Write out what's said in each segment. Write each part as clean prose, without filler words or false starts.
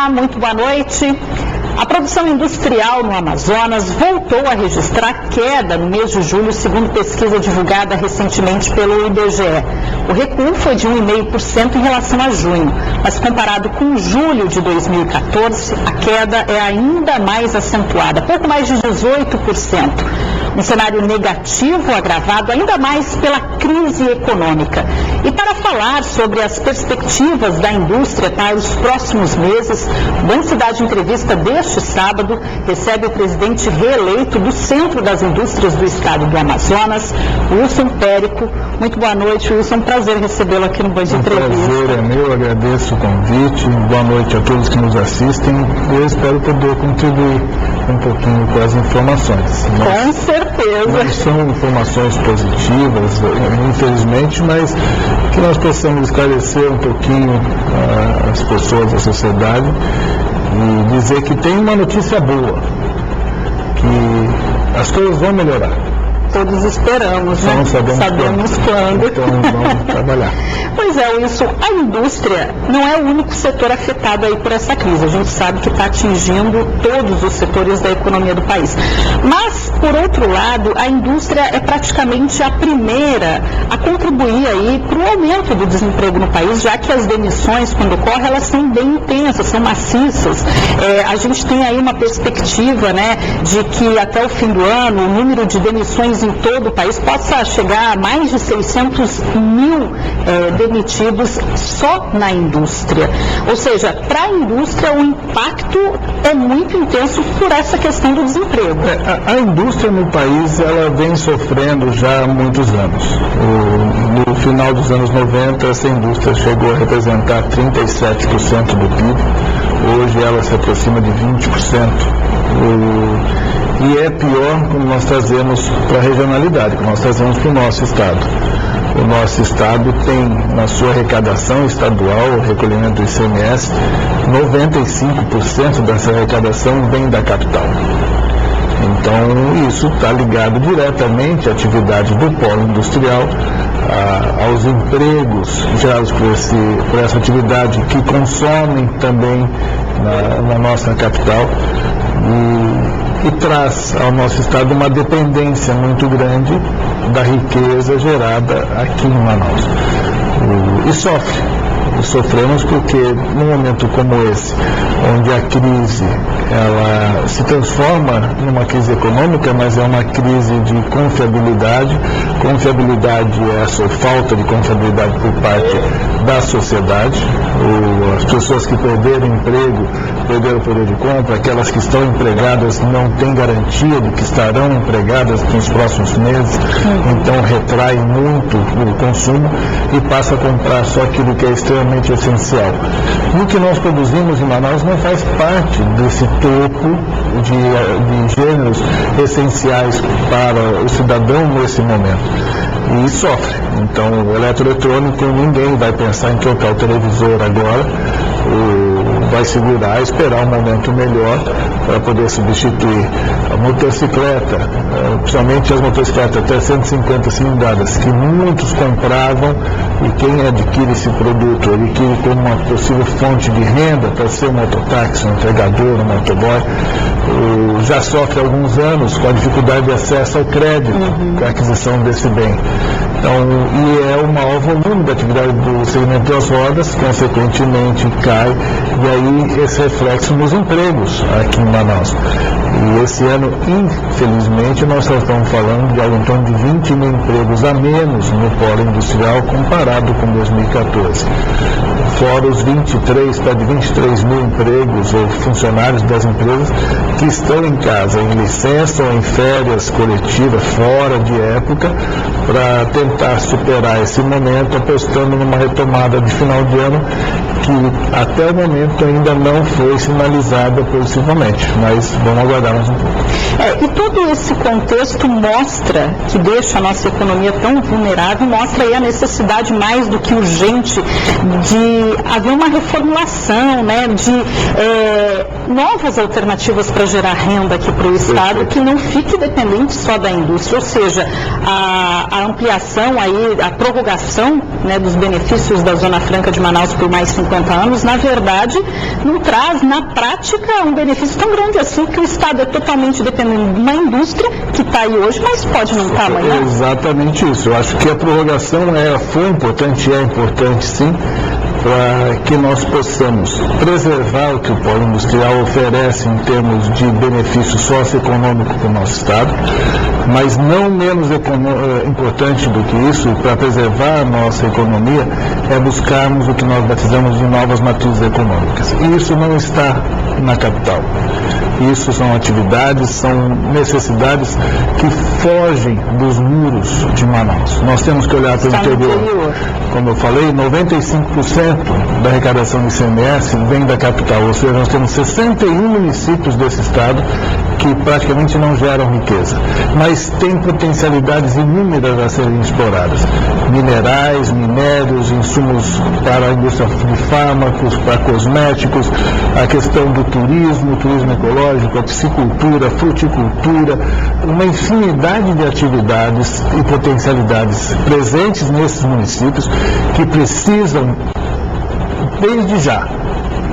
Olá, muito boa noite. A produção industrial no Amazonas voltou a registrar queda no mês de julho, segundo pesquisa divulgada recentemente pelo IBGE. O recuo foi de 1,5% em relação a junho, mas comparado com julho de 2014, a queda é ainda mais acentuada, pouco mais de 18%. Um cenário negativo agravado ainda mais pela crise econômica. E para falar sobre as perspectivas da indústria para os próximos meses, o Bom Cidade Entrevista deste sábado recebe o presidente reeleito do Centro das Indústrias do Estado do Amazonas, Wilson Périco. Muito boa noite, Wilson. Prazer recebê-lo aqui no Bom Cidade Entrevista. O prazer é meu, agradeço o convite. Boa noite a todos que nos assistem. Eu espero poder contribuir um pouquinho com as informações. Com certeza. Não são informações positivas, infelizmente, mas que nós possamos esclarecer um pouquinho as pessoas da sociedade e dizer que tem uma notícia boa, que as coisas vão melhorar. Todos esperamos, né? Sabemos quando. Então vamos trabalhar. Pois é, Wilson, a indústria não é o único setor afetado aí por essa crise. A gente sabe que está atingindo todos os setores da economia do país. Mas, por outro lado, a indústria é praticamente a primeira a contribuir aí para o aumento do desemprego no país, já que as demissões, quando ocorrem, elas são bem intensas, são maciças. A gente tem aí uma perspectiva, né, de que até o fim do ano o número de demissões em todo o país possa chegar a mais de 600 mil demitidos só na indústria. Ou seja, para a indústria o impacto é muito intenso por essa questão do desemprego. A indústria no país, ela vem sofrendo já há muitos anos. No final dos anos 90, essa indústria chegou a representar 37% do PIB. Hoje ela se aproxima de 20%. E é pior quando nós trazemos para a regionalidade, quando nós trazemos para o nosso estado. O nosso estado tem, na sua arrecadação estadual, o recolhimento do ICMS, 95% dessa arrecadação vem da capital. Então, isso está ligado diretamente à atividade do polo industrial, aos empregos gerados por essa atividade que consomem também na nossa capital e traz ao nosso estado uma dependência muito grande da riqueza gerada aqui em Manaus. Sofremos porque num momento como esse, onde a crise ela se transforma numa crise econômica, mas é uma crise de confiabilidade. Confiabilidade é essa falta de confiabilidade por parte da sociedade. As pessoas que perderam emprego, perderam o poder de compra, aquelas que estão empregadas não têm garantia de que estarão empregadas nos próximos meses, então retrai muito o consumo e passa a comprar só aquilo que é extremamente essencial. E o que nós produzimos em Manaus não faz parte desse topo de gêneros essenciais para o cidadão nesse momento. E sofre. Então, o eletroeletrônico, ninguém vai pensar em trocar o televisor agora, vai segurar, esperar um momento melhor para poder substituir. A motocicleta, principalmente as motocicletas até 150 cilindradas, que muitos compravam, e quem adquire esse produto, ele adquire como uma possível fonte de renda para ser um mototáxi, um entregador, um motoboy, já sofre há alguns anos com a dificuldade de acesso ao crédito, com a aquisição desse bem. Então, e é o maior volume da atividade do segmento das rodas, consequentemente cai, e aí esse reflexo nos empregos aqui em Manaus. E esse ano, infelizmente, nós só estamos falando de algo em torno de 20 mil empregos a menos no polo industrial comparado com 2014. Fora os 23 mil empregos ou funcionários das empresas que estão em casa, em licença ou em férias coletivas, fora de época, para tentar superar esse momento, apostando numa retomada de final de ano que até o momento ainda não foi sinalizada positivamente, mas vamos aguardar mais um pouco. E todo esse contexto mostra, que deixa a nossa economia tão vulnerável, mostra aí a necessidade mais do que urgente de haver uma reformulação, né, de novas alternativas para gerar renda aqui para o Estado, que não fique dependente só da indústria, ou seja, a ampliação concessão aí, a prorrogação, né, dos benefícios da Zona Franca de Manaus por mais 50 anos, na verdade, não traz na prática um benefício tão grande assim, que o Estado é totalmente dependente de uma indústria que está aí hoje, mas pode não estar amanhã. Exatamente isso. Eu acho que a prorrogação foi importante, é importante sim, para que nós possamos preservar o que o polo industrial oferece em termos de benefício socioeconômico para o nosso Estado, mas não menos importante do que isso, para preservar a nossa economia, é buscarmos o que nós batizamos de novas matrizes econômicas. E isso não está na capital. Isso são atividades, são necessidades que fogem dos muros de Manaus. Nós temos que olhar para o interior. Como eu falei, 95% da arrecadação do ICMS vem da capital, ou seja, nós temos 61 municípios desse estado que praticamente não geram riqueza, mas tem potencialidades inúmeras a serem exploradas. Minerais, minérios, insumos para a indústria de fármacos, para cosméticos, a questão do turismo ecológico, a piscicultura, fruticultura, uma infinidade de atividades e potencialidades presentes nesses municípios que precisam, desde já,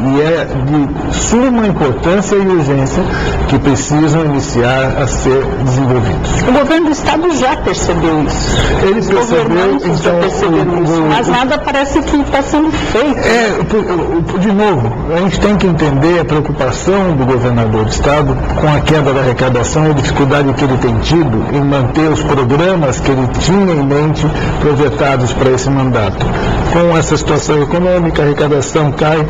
e é de suma importância e urgência, que precisam iniciar a ser desenvolvidos. O governo do Estado já percebeu isso. Ele percebeu, então, já perceberam isso, mas nada parece que está sendo feito. De novo, a gente tem que entender a preocupação do governador do Estado com a queda da arrecadação e a dificuldade que ele tem tido em manter os programas que ele tinha em mente projetados para esse mandato. Com essa situação econômica, a arrecadação cai.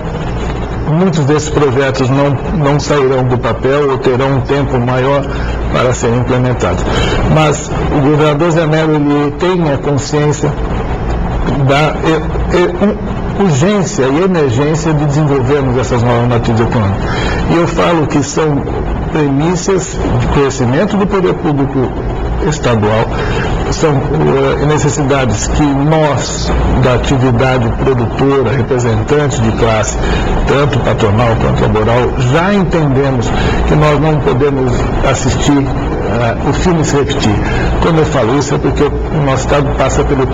Muitos desses projetos não sairão do papel ou terão um tempo maior para serem implementados. Mas o governador Zé Melo, ele tem a consciência da urgência e emergência de desenvolvermos essas novas matrizes econômicas. E eu falo que são premissas de crescimento do poder público estadual, são necessidades que nós, da atividade produtora, representantes de classe, tanto patronal quanto laboral, já entendemos que nós não podemos assistir o filme se repetir. Quando eu falo isso é porque o nosso Estado passa pelo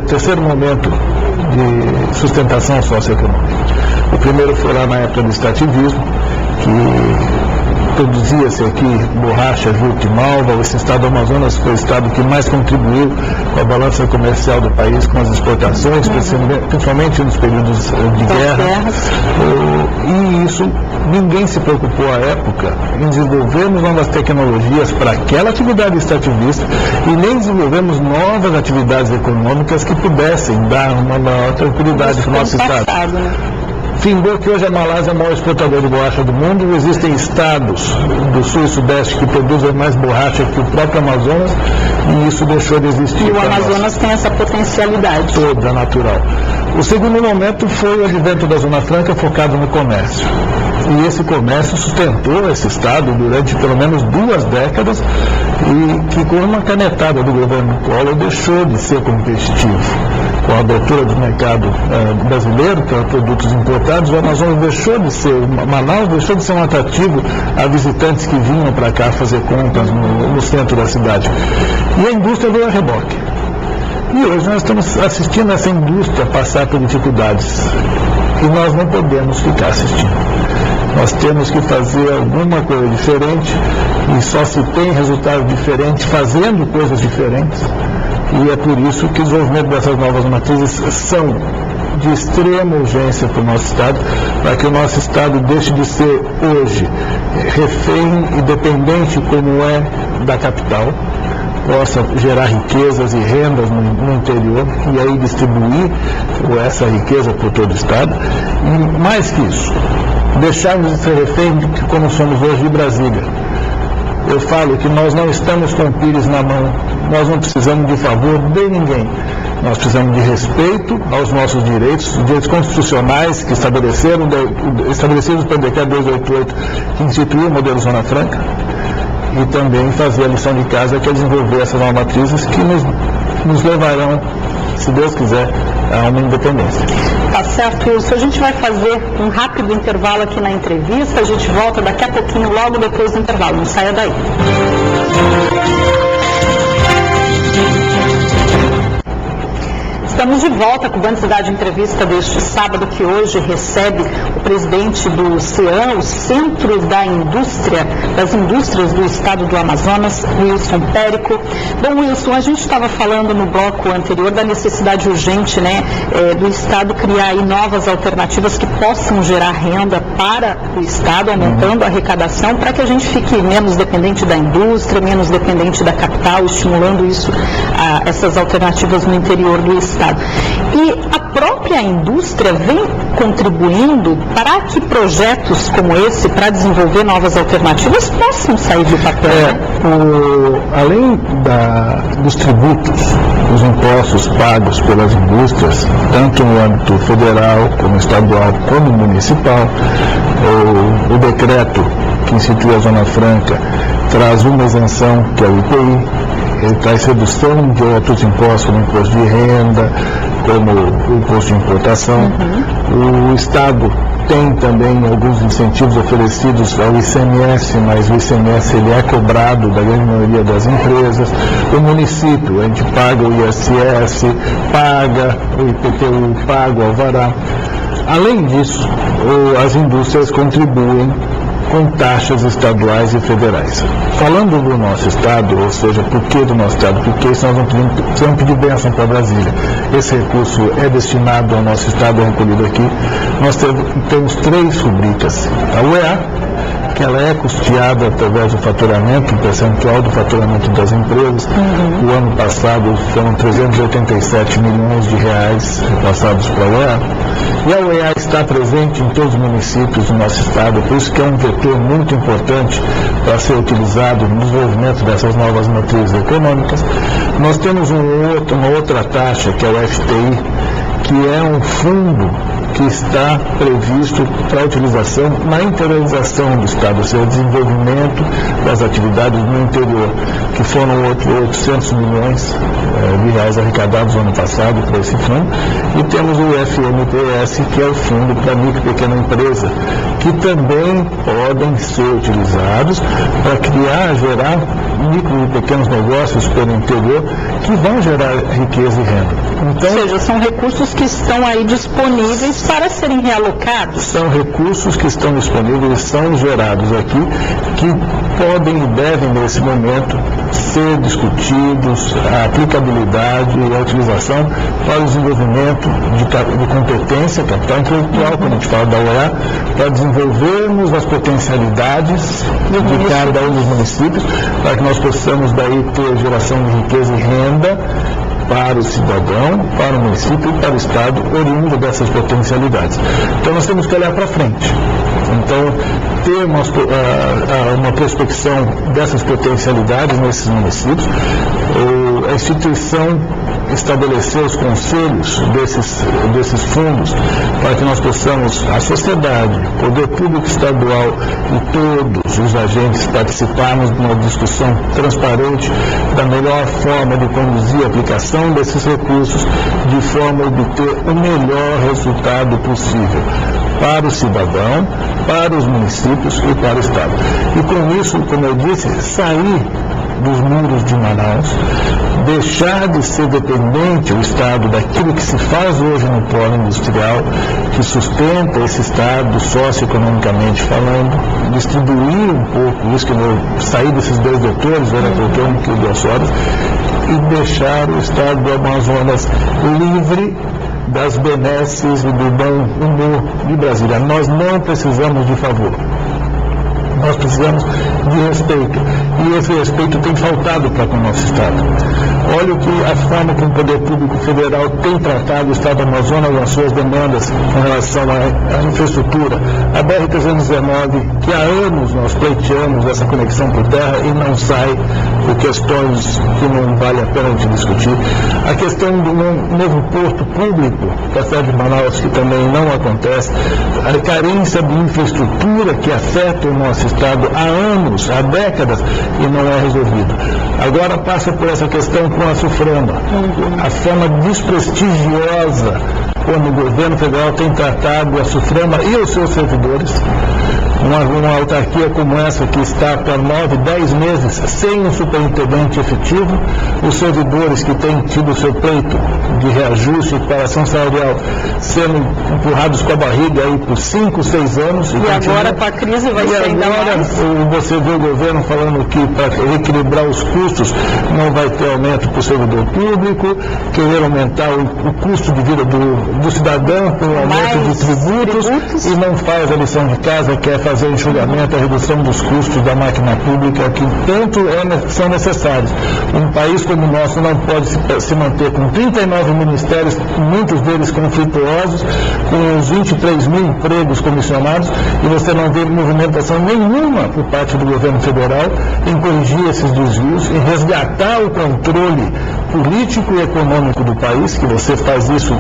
terceiro momento de sustentação socioeconômica. O primeiro foi lá na época do extrativismo, que produzia-se aqui borracha, jute e malva. Esse estado do Amazonas foi o estado que mais contribuiu com a balança comercial do país, com as exportações, principalmente nos períodos de guerra. E isso, ninguém se preocupou à época em desenvolvermos novas tecnologias para aquela atividade extrativista e nem desenvolvemos novas atividades econômicas que pudessem dar uma maior tranquilidade para o nosso estado. Findou que hoje a Malásia é o maior exportador de borracha do mundo. Existem estados do sul e sudeste que produzem mais borracha que o próprio Amazonas, e isso deixou de existir. E o Amazonas tem essa potencialidade. Toda natural. O segundo momento foi o advento da Zona Franca focado no comércio. E esse comércio sustentou esse estado durante pelo menos 2 décadas e que, com uma canetada do governo Collor, deixou de ser competitivo. Com a abertura do mercado brasileiro para produtos importados, o Amazonas deixou de ser, Manaus deixou de ser um atrativo a visitantes que vinham para cá fazer compras no centro da cidade. E a indústria veio a reboque. E hoje nós estamos assistindo essa indústria passar por dificuldades. E nós não podemos ficar assistindo. Nós temos que fazer alguma coisa diferente, e só se tem resultado diferente fazendo coisas diferentes. E é por isso que o desenvolvimento dessas novas matrizes são de extrema urgência para o nosso Estado, para que o nosso Estado deixe de ser hoje refém e dependente como é da capital, possa gerar riquezas e rendas no interior e aí distribuir essa riqueza por todo o Estado. E mais que isso, deixarmos de ser refém de como somos hoje de Brasília. Eu falo que nós não estamos com o pires na mão, nós não precisamos de favor de ninguém. Nós precisamos de respeito aos nossos direitos, direitos constitucionais que estabelecidos pelo decreto 288, que instituiu o modelo Zona Franca, e também fazer a lição de casa, que é desenvolver essas novas matrizes que nos levarão, se Deus quiser, a uma independência. Tá certo, Wilson. A gente vai fazer um rápido intervalo aqui na entrevista. A gente volta daqui a pouquinho, logo depois do intervalo. Não saia daí. Estamos de volta com o Band Cidade Entrevista deste sábado, que hoje recebe o presidente do CEAM, o Centro das Indústrias do Estado do Amazonas, Wilson Périco. Bom, Wilson, a gente estava falando no bloco anterior da necessidade urgente, do Estado criar aí novas alternativas que possam gerar renda para o Estado, aumentando a arrecadação, para que a gente fique menos dependente da indústria, menos dependente da capital, estimulando isso, essas alternativas no interior do Estado. E a própria indústria vem contribuindo para que projetos como esse, para desenvolver novas alternativas, possam sair do papel. Além dos tributos, dos impostos pagos pelas indústrias, tanto no âmbito federal, como estadual, como municipal, o decreto que institui a Zona Franca traz uma isenção, que é o IPI, ele traz redução de outros impostos, como o imposto de renda, como o imposto de importação. O Estado tem também alguns incentivos oferecidos ao ICMS, mas o ICMS ele é cobrado da grande maioria das empresas. O município, a gente paga o ISS, paga o IPTU, paga o alvará. Além disso, as indústrias contribuem com taxas estaduais e federais. Falando do nosso Estado, ou seja, por que do nosso Estado? Porque isso nós vamos pedir bênção para Brasília. Esse recurso é destinado ao nosso Estado, é recolhido aqui. Nós temos 3 rubricas. A UEA, que ela é custeada através do faturamento, um percentual do faturamento das empresas. O ano passado foram 387 milhões de reais repassados para a UEA. E a UEA está presente em todos os municípios do nosso estado, por isso que é um vetor muito importante para ser utilizado no desenvolvimento dessas novas matrizes econômicas. Nós temos uma outra taxa, que é o FTI, que é um fundo que está previsto para a utilização na interiorização do Estado, ou seja, desenvolvimento das atividades no interior, que foram 800 milhões de reais arrecadados no ano passado para esse fundo. E temos o FMPS, que é o Fundo para Micro e Pequena Empresa, que também podem ser utilizados para gerar micro e pequenos negócios pelo interior, que vão gerar riqueza e renda. Então, ou seja, são recursos que estão aí disponíveis para serem realocados? São recursos que estão disponíveis, são gerados aqui, que podem e devem, nesse momento, ser discutidos, a aplicabilidade e a utilização para o desenvolvimento de competência, capital intelectual, quando a gente fala da UEA, para desenvolvermos as potencialidades de cada um dos municípios, para que nós possamos daí ter geração de riqueza e renda para o cidadão, para o município e para o Estado, oriundo dessas potencialidades. Então nós temos que olhar para frente. Então, ter uma prospecção dessas potencialidades nesses municípios. A instituição estabelecer os conselhos desses fundos para que nós possamos, a sociedade, o poder público estadual e todos os agentes participarmos de uma discussão transparente da melhor forma de conduzir a aplicação desses recursos de forma a obter o melhor resultado possível para o cidadão, para os municípios e para o Estado. E com isso, como eu disse, sair dos muros de Manaus, deixar de ser dependente o Estado daquilo que se faz hoje no polo industrial, que sustenta esse Estado socioeconomicamente falando, distribuir um pouco isso, que eu saí desses 2 vetores, o eletrônico e o duas horas, e deixar o Estado do Amazonas livre das benesses e do bom humor de Brasília. Nós não precisamos de favor. Nós precisamos de respeito. E esse respeito tem faltado para com o nosso Estado. Olha a forma que o Poder Público Federal tem tratado o Estado do Amazonas nas suas demandas com relação à infraestrutura. A BR-319, que há anos nós pleiteamos essa conexão por terra e não sai por questões que não vale a pena de discutir. A questão do novo porto público da cidade de Manaus, que também não acontece. A carência de infraestrutura que afeta o nosso Estado há anos, há décadas, e não é resolvido. Agora passa por essa questão com a SUFRAMA, a forma desprestigiosa como o governo federal tem tratado a SUFRAMA e os seus servidores, Uma autarquia como essa, que está por 9, 10 meses sem um superintendente efetivo, os servidores que têm tido o seu pleito de reajuste e equiparação salarial sendo empurrados com a barriga aí por 5, 6 anos. E agora com a crise vai ser ainda mais. Você vê o governo falando que para equilibrar os custos não vai ter aumento para o servidor público, querer aumentar o custo de vida do cidadão pelo aumento de tributos e não faz a lição de casa, que é fazer o enxugamento, a redução dos custos da máquina pública, que tanto são necessários. Um país como o nosso não pode se manter com 39 ministérios, muitos deles conflituosos, com os 23 mil empregos comissionados, e você não vê movimentação nenhuma por parte do governo federal em corrigir esses desvios, em resgatar o controle político e econômico do país, que você faz isso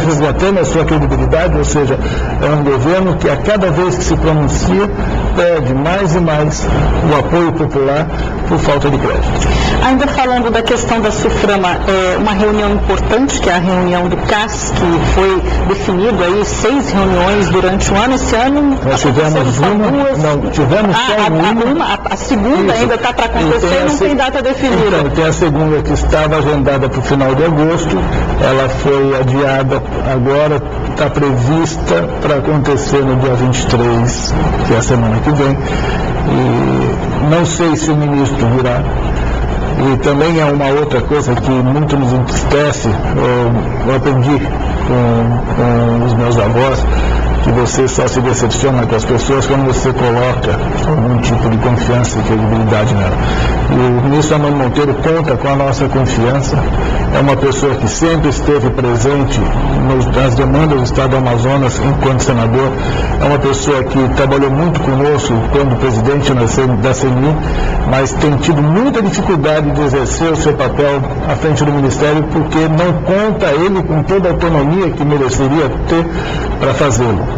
resgatando a sua credibilidade, ou seja, é um governo que a cada vez que se pronuncia perde mais e mais o apoio popular por falta de crédito. Ainda falando da questão da SUFRAMA, uma reunião importante, que é a reunião do CAS, que foi definido aí 6 reuniões durante o ano. Esse ano nós tivemos a segunda ainda está para acontecer, não tem data definida. Então, tem a segunda que estava agendada para o final de agosto, ela foi adiada agora, está prevista para acontecer no dia 23, que é a semana que vem, e não sei se o ministro virá. E também é uma outra coisa que muito nos entristece, eu aprendi com os meus avós, que você só se decepciona com as pessoas quando você coloca algum tipo de confiança e credibilidade nela. E o ministro Armando Monteiro conta com a nossa confiança, é uma pessoa que sempre esteve presente nas demandas do Estado do Amazonas enquanto senador, é uma pessoa que trabalhou muito conosco quando presidente da CNI, mas tem tido muita dificuldade de exercer o seu papel à frente do Ministério, porque não conta ele com toda a autonomia que mereceria ter para fazê-lo.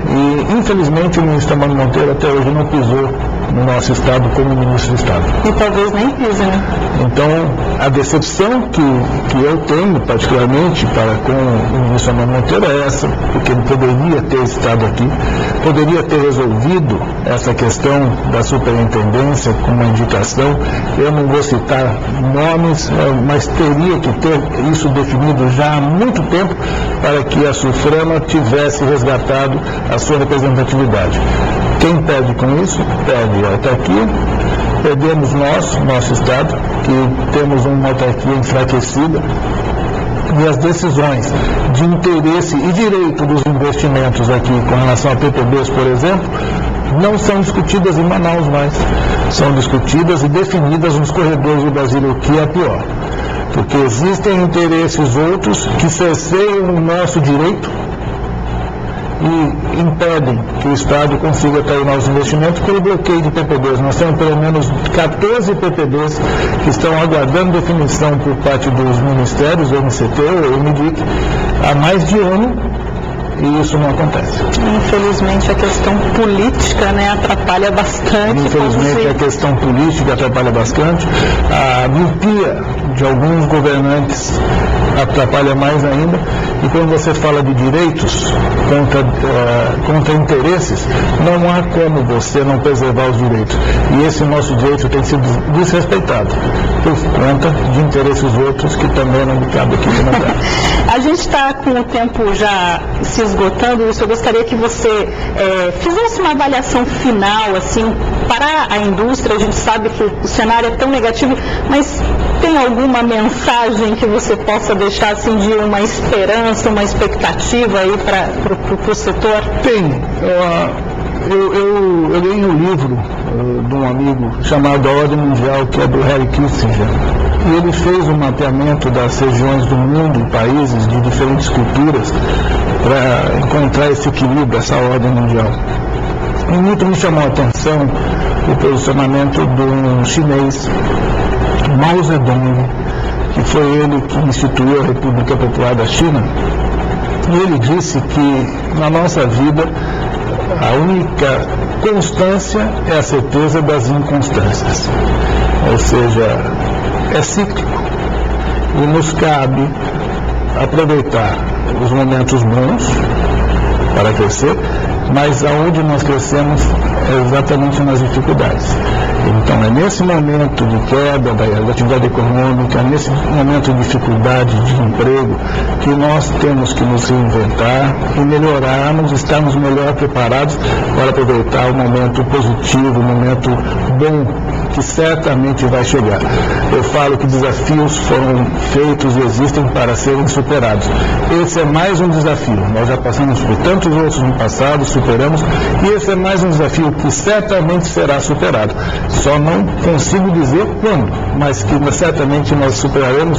E, infelizmente, o ministro Armando Monteiro até hoje não pisou no nosso Estado como ministro do Estado. E talvez nem pise, né? Então, a decepção que eu tenho, particularmente, para com o ministro Armando Monteiro é essa, porque ele poderia ter estado aqui, poderia ter resolvido essa questão da superintendência com uma indicação. Eu não vou citar nomes, mas teria que ter isso definido já há muito tempo para que a SUFRAMA tivesse resgatado a sua representatividade. Quem perde com isso? Perde a autarquia, perdemos nosso Estado, que temos uma autarquia enfraquecida, e as decisões de interesse e direito dos investimentos aqui com relação a PPBs, por exemplo, não são discutidas em Manaus mais, são discutidas e definidas nos corredores do Brasil, o que é pior, porque existem interesses outros que cerceiam o nosso direito e impedem que o Estado consiga atrair novos investimentos pelo bloqueio de PPBs. Nós temos pelo menos 14 PPBs que estão aguardando definição por parte dos ministérios, o MCT ou o MDIC, há mais de ano, e isso não acontece. Infelizmente a questão política, né, atrapalha bastante. Infelizmente a questão política atrapalha bastante. A miopia de alguns governantes atrapalha mais ainda. E quando você fala de direitos contra interesses, não há como você não preservar os direitos. E esse nosso direito tem sido desrespeitado por conta de interesses outros que também não me cabe aqui comentar. A gente está com o tempo já se esgotando, e eu gostaria que você fizesse uma avaliação final, assim, para a indústria. A gente sabe que o cenário é tão negativo, mas tem alguma mensagem que você possa deixar, assim, de uma esperança, uma expectativa aí para o setor? Tem. Eu li um livro de um amigo chamado A Ordem Mundial, que é do Harry Kissinger, e ele fez um mapeamento das regiões do mundo e países de diferentes culturas para encontrar esse equilíbrio, essa ordem mundial. E muito me chamou a atenção o posicionamento de um chinês, Mao Zedong, que foi ele que instituiu a República Popular da China. E ele disse que na nossa vida a única constância é a certeza das inconstâncias. Ou seja, é cíclico. E nos cabe aproveitar os momentos bons para crescer mas aonde nós crescemos é exatamente nas dificuldades. Então, é nesse momento de queda da atividade econômica, nesse momento de dificuldade de emprego, que nós temos que nos reinventar e melhorarmos, estarmos melhor preparados para aproveitar o momento positivo, o momento bom, que certamente vai chegar. Eu falo que desafios foram feitos e existem para serem superados. Esse é mais um desafio. Nós já passamos por tantos outros no passado, superamos, e esse é mais um desafio que certamente será superado. Só não consigo dizer quando, mas que certamente nós superaremos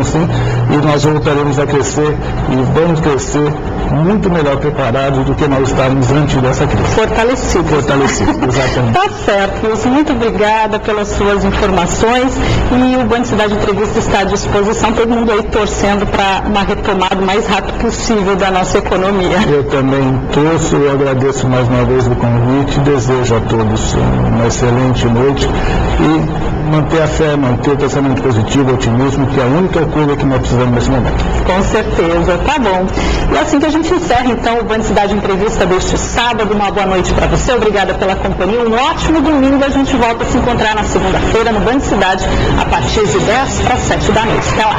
sim, e nós voltaremos a crescer e vamos crescer muito melhor preparados do que nós estávamos antes dessa crise. Fortalecidos, exatamente. Tá certo, Wilson. Muito obrigada pelas suas informações, e o Band Cidade Entrevista está à disposição, todo mundo aí torcendo para uma retomada o mais rápido possível da nossa economia. Eu também torço e agradeço mais uma vez o convite, desejo a todos uma excelente noite e manter a fé, manter o pensamento positivo, o otimismo, que é a única coisa que nós precisamos nesse momento. Com certeza, tá bom. E é assim que a gente encerra então o Band Cidade Entrevista deste sábado. Uma boa noite para você, obrigada pela companhia, um ótimo domingo. A gente volta a se encontrar na segunda-feira no Band Cidade a partir de 10 para 7 da noite. Até lá.